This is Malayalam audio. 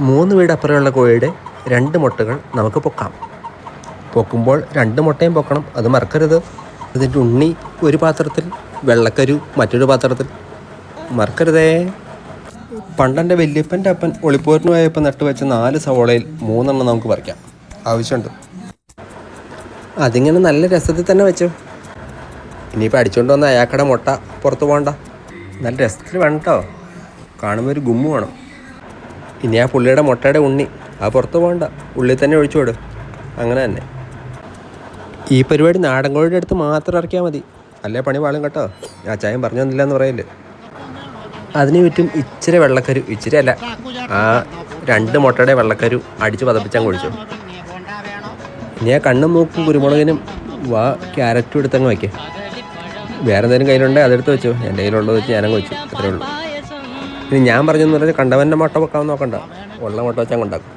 3 വീട് അപ്പുറമുള്ള കോഴിയുടെ 2 മുട്ടകൾ നമുക്ക് പൊക്കാം. പൊക്കുമ്പോൾ 2 മുട്ടയും പൊക്കണം, അത് മറക്കരുത്. അതിൻ്റെ ഉണ്ണി ഒരു പാത്രത്തിൽ, വെള്ളക്കരു മറ്റൊരു പാത്രത്തിൽ, മറക്കരുതേ. പണ്ടെൻ്റെ വല്യപ്പൻ്റെ അപ്പൻ ഒളിപ്പോരിന് പോയപ്പോൾ നട്ടുവെച്ച 4 സവോളയിൽ 3 എണ്ണം നമുക്ക് പറിക്കാം, ആവശ്യമുണ്ട്. അതിങ്ങനെ നല്ല രസത്തിൽ തന്നെ വെച്ചു. ഇനിയിപ്പോൾ അടിച്ചുകൊണ്ട് വന്ന അയാക്കടെ മുട്ട പുറത്ത് പോകണ്ട, നല്ല രസത്തിൽ വേണം കേട്ടോ, കാണുമ്പോൾ ഒരു ഗുമ്മ് വേണം. ഇനി ആ പുള്ളിയുടെ മുട്ടയുടെ ഉണ്ണി ആ പുറത്ത് പോകണ്ട, ഉള്ളിൽ തന്നെ ഒഴിച്ചു വിടും. അങ്ങനെ തന്നെ ഈ പരിപാടി നാടൻ കോഴിയുടെ അടുത്ത് മാത്രം ഇറക്കിയാൽ മതി, അല്ലേ പണി പാളും കേട്ടോ. ആ ചായം പറഞ്ഞു തന്നില്ല എന്ന് പറയല്ലേ. അതിന് ചുറ്റും ഇച്ചിരി വെള്ളക്കരു, ഇച്ചിരി അല്ല, ആ 2 മുട്ടയുടെ വെള്ളക്കരു അടിച്ച് പതപ്പിച്ചാൽ കുഴിച്ചു. ഇനി ആ കണ്ണും മൂക്കും കുരുമുളകിനും ക്യാരറ്റും എടുത്തങ്ങ് വയ്ക്കുക. വേറെ എന്തെങ്കിലും കയ്യിലുണ്ടെങ്കിൽ അതെടുത്ത് വെച്ചോ, എൻ്റെ കയ്യിലുള്ളത് വെച്ച് ഞാനങ്ങ് വെച്ചു, അത്രേ ഉള്ളൂ. ഇനി ഞാൻ പറഞ്ഞെന്ന് പറഞ്ഞാൽ കണ്ടവൻ്റെ മുട്ട വെക്കാൻ നോക്കണ്ട, ഉള്ള മുട്ട വെച്ചാൽ ഉണ്ടാക്കും.